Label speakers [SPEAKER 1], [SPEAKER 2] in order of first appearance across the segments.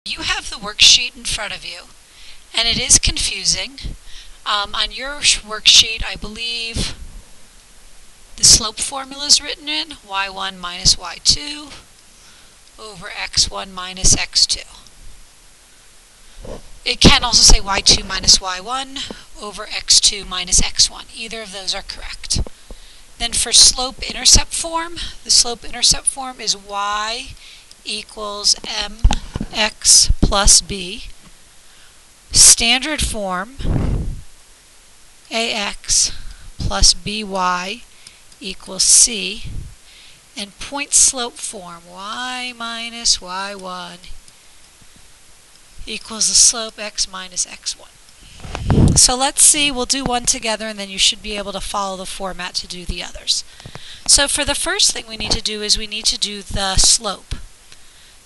[SPEAKER 1] You have the worksheet in front of you, and it is confusing. On your worksheet, I believe the slope formula is written in y1 minus y2 over x1 minus x2. It can also say y2 minus y1 over x2 minus x1. Either of those are correct. Then for slope-intercept form, the slope-intercept form is y equals mx plus b. Standard form, ax plus by equals c. And point slope form, y minus y1 equals the slope x minus x1. So let's see, we'll do one together and then you should be able to follow the format to do the others. So for the first thing we need to do is we need to do the slope.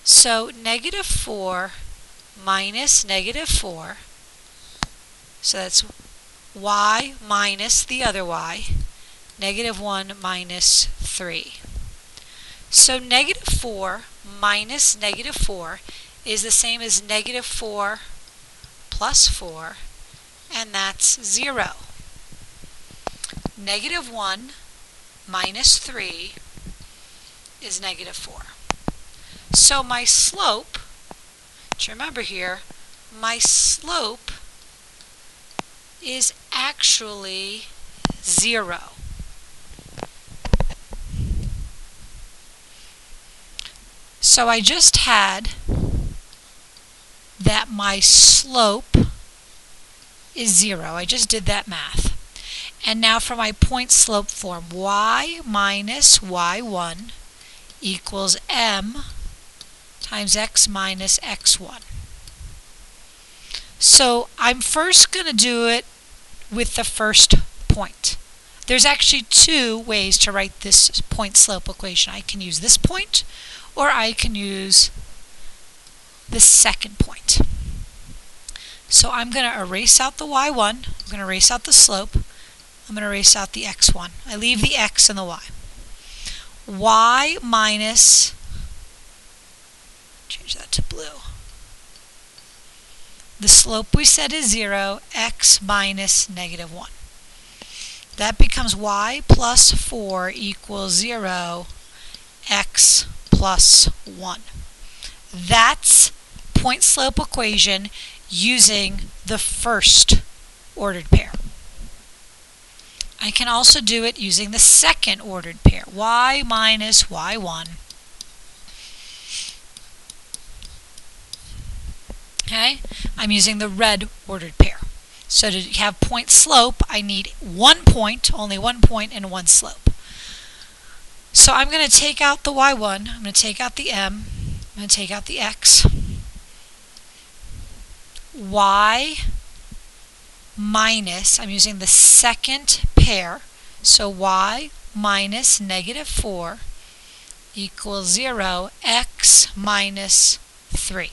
[SPEAKER 1] So -4 minus -4, so that's y minus the other y, -1 minus 3. So -4 minus -4 is the same as -4 plus 4, and that's 0. -1 minus 3 is -4. So my slope, to remember here, my slope is actually 0. So I just had that my slope is 0. I just did that math. And now for my point slope form, y minus y1 equals m times x minus x1. So I'm first going to do it with the first point. There's actually two ways to write this point slope equation. I can use this point, or I can use the second point. So I'm going to erase out the y1, I'm going to erase out the slope, I'm going to erase out the x1. I leave the x and the y. Y minus, change that to blue. The slope we said is 0, x minus -1. That becomes y plus 4 equals 0, x plus 1. That's point slope equation using the first ordered pair. I can also do it using the second ordered pair, y minus y1. Okay, I'm using the red ordered pair. So to have point slope, I need one point, only one point, and one slope. So I'm going to take out the y1, I'm going to take out the m, I'm going to take out the x. Y minus, I'm using the second pair, so y minus -4 equals 0, x minus 3.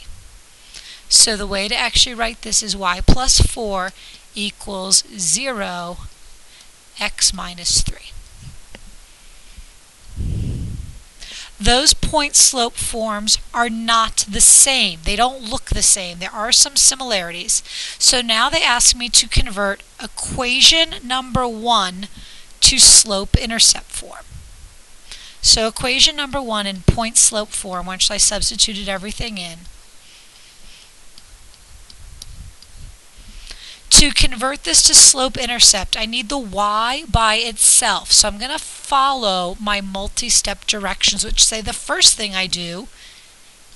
[SPEAKER 1] So the way to actually write this is y plus 4 equals 0, x minus 3. Those point slope forms are not the same. They don't look the same. There are some similarities. So now they ask me to convert equation number 1 to slope-intercept form. So equation number 1 in point slope form, once I substituted everything in, to convert this to slope-intercept, I need the y by itself. So I'm going to follow my multi-step directions, which say the first thing I do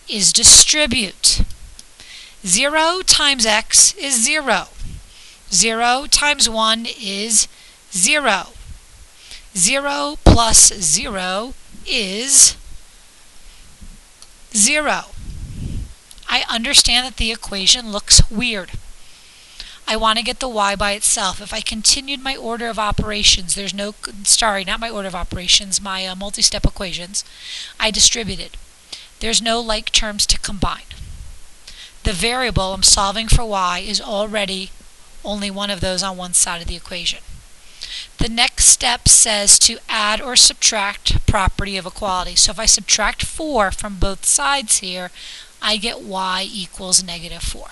[SPEAKER 1] is distribute. 0 times x is 0. 0 times 1 is 0. 0 plus 0 is 0. I understand that the equation looks weird. I want to get the y by itself. If I continued my order of operations, there's no, sorry, not my order of operations, my multi-step equations, I distributed. There's no like terms to combine. The variable I'm solving for y is already only one of those on one side of the equation. The next step says to add or subtract property of equality. So if I subtract 4 from both sides here, I get y equals negative 4.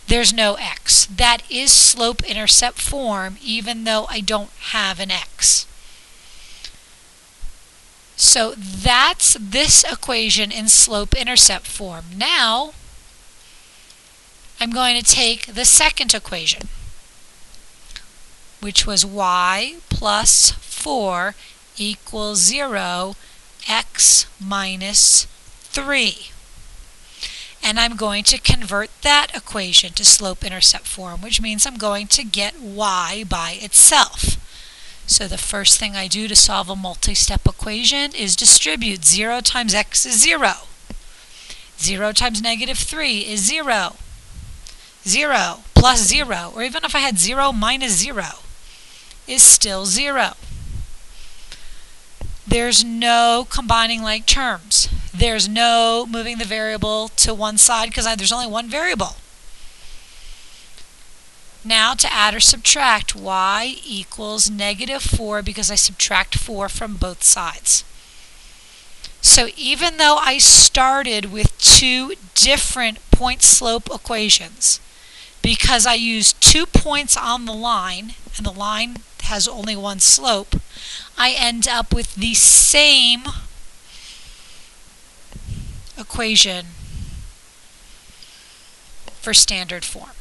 [SPEAKER 1] There's no x. That is slope-intercept form even though I don't have an x. So that's this equation in slope-intercept form. Now I'm going to take the second equation, which was y plus 4 equals 0, x minus 3. And I'm going to convert that equation to slope-intercept form, which means I'm going to get y by itself. So the first thing I do to solve a multi-step equation is distribute. 0 times x is 0. 0 times negative 3 is 0. 0 plus 0, or even if I had 0 minus 0, is still 0. There's no combining like terms. There's no moving the variable to one side because there's only one variable. Now to add or subtract, y equals negative 4 because I subtract 4 from both sides. So even though I started with two different point-slope equations, because I used 2 points on the line, and the line has only one slope, I end up with the same equation for standard form.